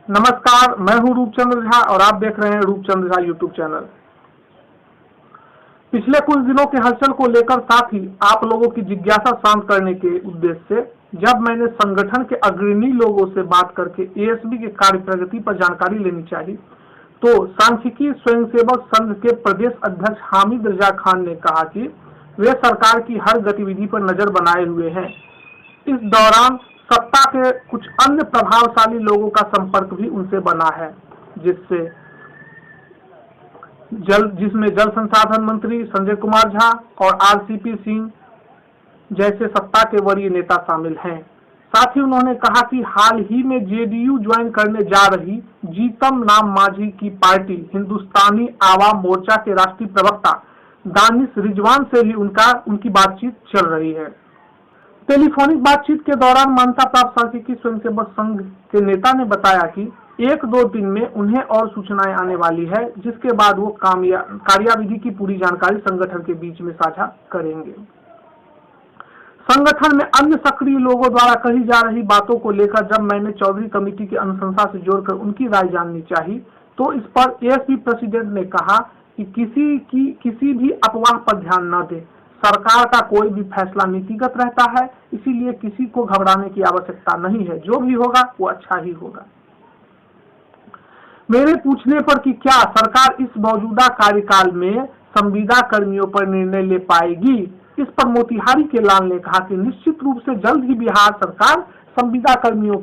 नमस्कार, मैं हूं रूपचंद्र झा और आप देख रहे हैं रूपचंद्र झा यूट्यूब चैनल। पिछले कुछ दिनों के हलचल को लेकर साथ ही आप लोगों की जिज्ञासा शांत करने के उद्देश्य से जब मैंने संगठन के अग्रणी लोगों से बात करके एएसबी के कार्य प्रगति पर जानकारी लेनी चाहिए, तो सांख्यिकी स्वयंसेवक संघ के प्रदेश अध्यक्ष हामिद रजा खान ने कहा कि वे सरकार की हर गतिविधि पर नजर बनाए हुए हैं। इस दौरान सत्ता के कुछ अन्य प्रभावशाली लोगों का संपर्क भी उनसे बना है, जिसमें जल संसाधन मंत्री संजय कुमार झा और आरसीपी सिंह जैसे सत्ता के वरीय नेता शामिल हैं। साथ ही उन्होंने कहा कि हाल ही में जेडीयू ज्वाइन करने जा रही जीतन राम मांझी की पार्टी हिंदुस्तानी आवाम मोर्चा के राष्ट्रीय प्रवक्ता दानिश रिजवान से भी उनकी बातचीत चल रही है। टेलीफोनिक बातचीत के दौरान मान्यता प्राप्त सांख्यिकी स्वयंसेवक संघ के नेता ने बताया कि 1-2 दिन में उन्हें और सूचनाएं आने वाली है, जिसके बाद वो कार्याविधि की पूरी जानकारी संगठन के बीच में साझा करेंगे। संगठन में अन्य सक्रिय लोगों द्वारा कही जा रही बातों को लेकर जब मैंने चौधरी कमेटी की अनुशंसा से जोड़कर उनकी राय जाननी चाहिए, तो इस पर एएसपी प्रेसिडेंट ने कहा कि किसी भी अफवाह पर ध्यान न दे। सरकार का कोई भी फैसला नीतिगत रहता है, इसीलिए किसी को घबराने की आवश्यकता नहीं है। जो भी होगा वो अच्छा ही होगा। मेरे पूछने पर कि क्या सरकार इस मौजूदा कार्यकाल में संविदा कर्मियों पर निर्णय ले पाएगी, इस पर मोतिहारी के लाल ने कहा कि निश्चित रूप से जल्द ही बिहार सरकार संविदा कर्मियों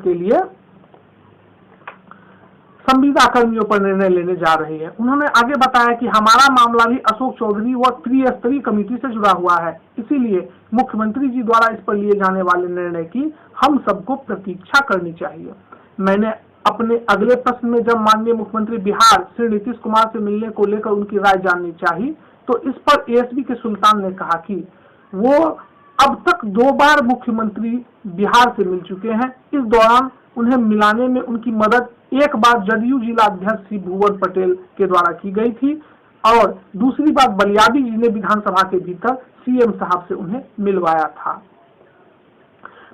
पर निर्णय लेने जा रही है। उन्होंने आगे बताया कि हमारा मामला भी अशोक चौधरी व त्रिस्तरीय कमेटी से जुड़ा हुआ है, इसीलिए मुख्यमंत्री जी द्वारा इस पर लिए जाने वाले निर्णय की हम सबको प्रतीक्षा करनी चाहिए। मैंने अपने अगले प्रश्न में जब माननीय मुख्यमंत्री बिहार श्री नीतीश कुमार से मिलने को लेकर उनकी राय जाननी चाहिए, तो इस पर एएसबी के सुल्तान ने कहा कि वो अब तक 2 बार मुख्यमंत्री बिहार से मिल चुके हैं। इस दौरान उन्हें मिलाने में उनकी मदद एक बार जदयू जिला अध्यक्ष श्री भुवन पटेल के द्वारा की गई थी और दूसरी बार बलियाबी जी ने विधानसभा के भीतर सीएम साहब से उन्हें मिलवाया था।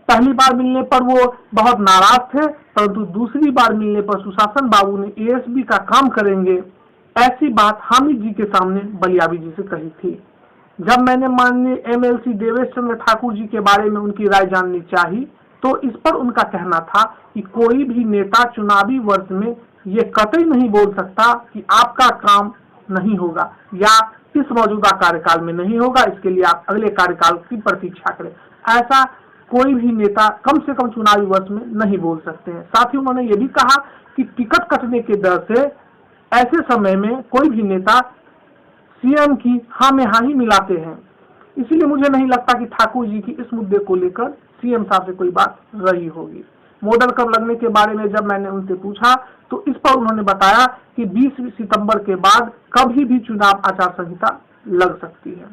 पहली बार मिलने पर वो बहुत नाराज थे, परंतु दूसरी बार मिलने पर सुशासन बाबू ने एएसबी का काम करेंगे, ऐसी बात हामिद जी के सामने बलियाबी जी से कही थी। जब मैंने माननीय एमएलसी देवेश चंद्र ठाकुर जी के बारे में उनकी राय जाननी चाहिए, तो इस पर उनका कहना था कि कोई भी नेता चुनावी वर्ष में ये कतई नहीं बोल सकता कि आपका काम नहीं होगा या इस मौजूदा कार्यकाल में नहीं होगा, इसके लिए आप अगले कार्यकाल की प्रतीक्षा करें। ऐसा कोई भी नेता कम से कम चुनावी वर्ष में नहीं बोल सकते हैं। साथ ही उन्होंने ये भी कहा कि टिकट कटने के डर से ऐसे समय में कोई भी नेता सीएम की हाँ में हाँ ही मिलाते हैं, इसीलिए मुझे नहीं लगता कि ठाकुर जी की इस मुद्दे को लेकर सीएम साहब से कोई बात रही होगी। मॉडल कब लगने के बारे में जब मैंने उनसे पूछा, तो इस पर उन्होंने बताया कि 20 सितंबर के बाद कभी भी चुनाव आचार संहिता लग सकती है।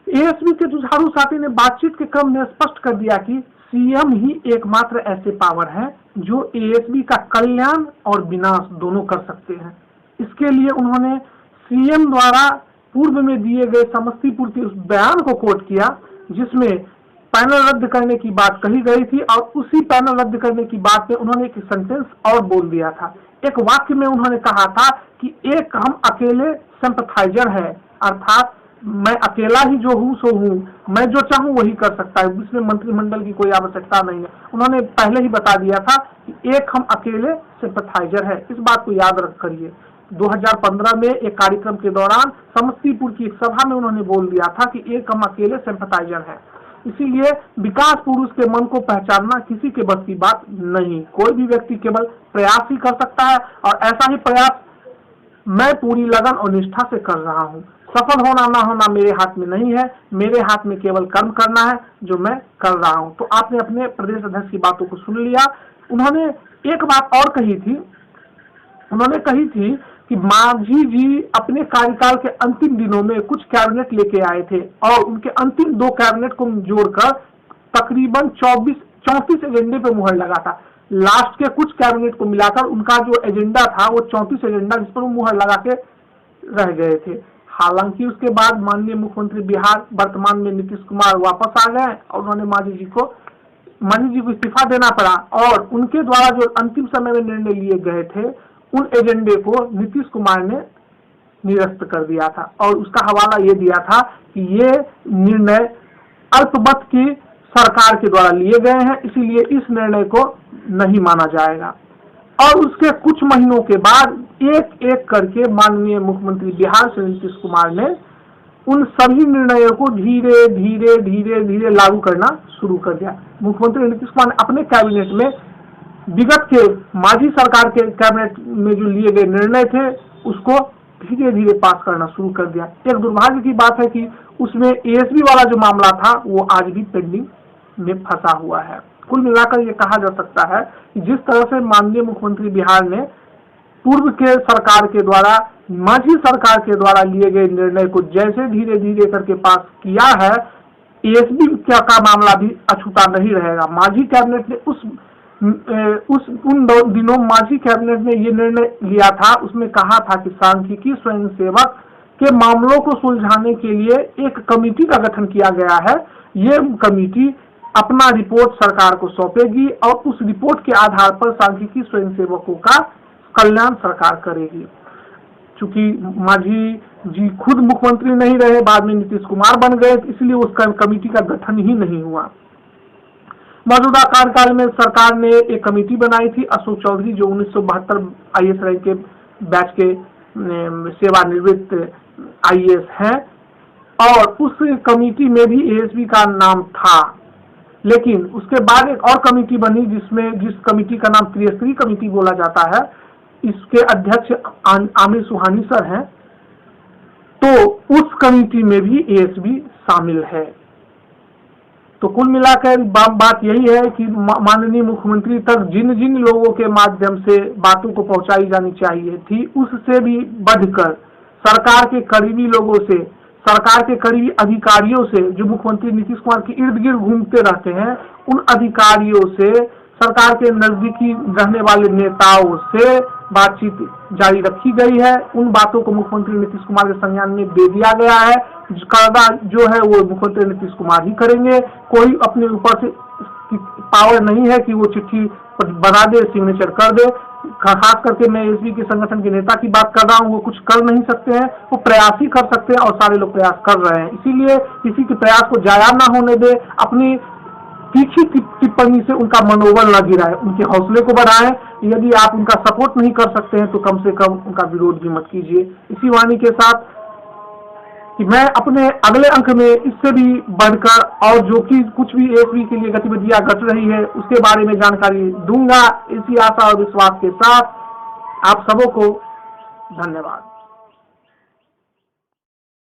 एएसबी के जुझारू साथी ने बातचीत के क्रम में स्पष्ट कर दिया कि सीएम ही एकमात्र ऐसे पावर है जो एएसबी का कल्याण और विनाश दोनों कर सकते हैं। इसके लिए उन्होंने सीएम द्वारा पूर्व में दिए गए समस्तीपुर के उस बयान को कोट किया जिसमें पैनल रद्द करने की बात कही गई थी, और उसी पैनल रद्द करने की बात में उन्होंने एक सेंटेंस और बोल दिया था। एक वाक्य में उन्होंने कहा था कि एक हम अकेले सिंपैथाइजर है, अर्थात मैं अकेला ही जो हूँ सो हूँ, मैं जो चाहूँ वही कर सकता है, इसमें मंत्रिमंडल की कोई आवश्यकता नहीं है। उन्होंने पहले ही बता दिया था कि एक हम अकेले सिंपैथाइजर है। इस बात को याद रख करिए। 2015 में एक कार्यक्रम के दौरान समस्तीपुर की एक सभा में उन्होंने बोल दिया था कि एक हम अकेले सिंपैथाइजर है। इसीलिए विकास पुरुष के मन को पहचानना किसी के बस की बात नहीं, कोई भी व्यक्ति केवल प्रयास ही कर सकता है, और ऐसा ही प्रयास मैं पूरी लगन और निष्ठा से कर रहा हूँ। सफल होना ना होना मेरे हाथ में नहीं है, मेरे हाथ में केवल कर्म करना है जो मैं कर रहा हूँ। तो आपने अपने प्रदेश अध्यक्ष की बातों को सुन लिया। उन्होंने एक बात और कही थी, उन्होंने कही थी कि मांझी जी अपने कार्यकाल के अंतिम दिनों में कुछ कैबिनेट लेके आए थे और उनके अंतिम 2 कैबिनेट को जोड़कर तकरीबन 34 एजेंडे पे मुहर लगा था। लास्ट के कुछ कैबिनेट को मिलाकर उनका जो एजेंडा था वो 34 एजेंडा जिस पर वो मुहर लगा के रह गए थे। हालांकि उसके बाद माननीय मुख्यमंत्री बिहार वर्तमान में नीतीश कुमार वापस आ गए और उन्होंने मांझी जी को मांझी जी को इस्तीफा देना पड़ा और उनके द्वारा जो अंतिम समय में निर्णय लिए गए थे उन एजेंडे को नीतीश कुमार ने निरस्त कर दिया था और उसका हवाला ये दिया था कि ये निर्णय अल्पमत की सरकार के द्वारा लिए गए हैं, इसीलिए इस निर्णय को नहीं माना जाएगा। और उसके कुछ महीनों के बाद एक एक करके माननीय मुख्यमंत्री बिहार से नीतीश कुमार ने उन सभी निर्णयों को धीरे धीरे धीरे धीरे लागू करना शुरू कर दिया। मुख्यमंत्री नीतीश कुमार ने अपने कैबिनेट में विगत के मांझी सरकार के कैबिनेट में जो लिए गए निर्णय थे उसको धीरे धीरे पास करना शुरू कर दिया। एक दुर्भाग्य की बात है कि उसमें एएसबी वाला जो मामला था वो आज भी पेंडिंग में फंसा हुआ है। कुल मिलाकर ये कहा जा सकता है कि जिस तरह से माननीय मुख्यमंत्री बिहार ने पूर्व के सरकार के द्वारा मांझी सरकार के द्वारा लिए गए निर्णय को जैसे धीरे धीरे करके पास किया है, एएसबी का मामला भी अछूता नहीं रहेगा। मांझी कैबिनेट ने उन दिनों मांझी कैबिनेट ने ये निर्णय लिया था, उसमें कहा था कि सांख्यिकी स्वयंसेवक के मामलों को सुलझाने के लिए एक कमेटी का गठन किया गया है। ये कमेटी अपना रिपोर्ट सरकार को सौंपेगी और उस रिपोर्ट के आधार पर सांख्यिकी स्वयंसेवकों का कल्याण सरकार करेगी। चूंकि मांझी जी खुद मुख्यमंत्री नहीं रहे, बाद में नीतीश कुमार बन गए, इसलिए उस कमेटी का गठन ही नहीं हुआ। मौजूदा कार्यकाल में सरकार ने एक कमेटी बनाई थी, अशोक चौधरी जो 1972 आईएएस रैंक के बैच के सेवानिवृत्त आईएएस हैं, और उस कमेटी में भी एएसबी का नाम था। लेकिन उसके बाद एक और कमेटी बनी जिस कमेटी का नाम त्रिस्तरीय कमेटी बोला जाता है, इसके अध्यक्ष आमिर सुहानी सर हैं। तो उस कमेटी में भी एएसबी शामिल है। तो कुल मिलाकर बात यही है कि माननीय मुख्यमंत्री तक जिन जिन लोगों के माध्यम से बातों को पहुंचाई जानी चाहिए थी, उससे भी बढ़कर सरकार के करीबी लोगों से, सरकार के करीबी अधिकारियों से, जो मुख्यमंत्री नीतीश कुमार के इर्द गिर्द घूमते रहते हैं, उन अधिकारियों से, सरकार के नजदीकी रहने वाले नेताओं से बातचीत जारी रखी गई है। उन बातों को मुख्यमंत्री नीतीश कुमार के संज्ञान में दे दिया गया है। कायदा जो है वो मुख्यमंत्री नीतीश कुमार ही करेंगे। कोई अपने ऊपर से पावर नहीं है कि वो चिट्ठी बना दे, सिग्नेचर कर दे। खास करके मैं एसबी के संगठन के नेता की बात कर रहा हूँ, वो कुछ कर नहीं सकते हैं, वो प्रयास ही कर सकते हैं और सारे लोग प्रयास कर रहे हैं। इसीलिए किसी के प्रयास को जाया ना होने दे, अपनी तीखी टिप्पणी से उनका मनोबल न गिराए, उनके हौसले को बढ़ाएं। यदि आप उनका सपोर्ट नहीं कर सकते हैं तो कम से कम उनका विरोध भी मत कीजिए। इसी वाणी के साथ कि मैं अपने अगले अंक में इससे भी बढ़कर और जो कि कुछ भी एसबी के लिए गतिविधियां घट रही है उसके बारे में जानकारी दूंगा। इसी आशा और विश्वास के साथ आप सबों को धन्यवाद।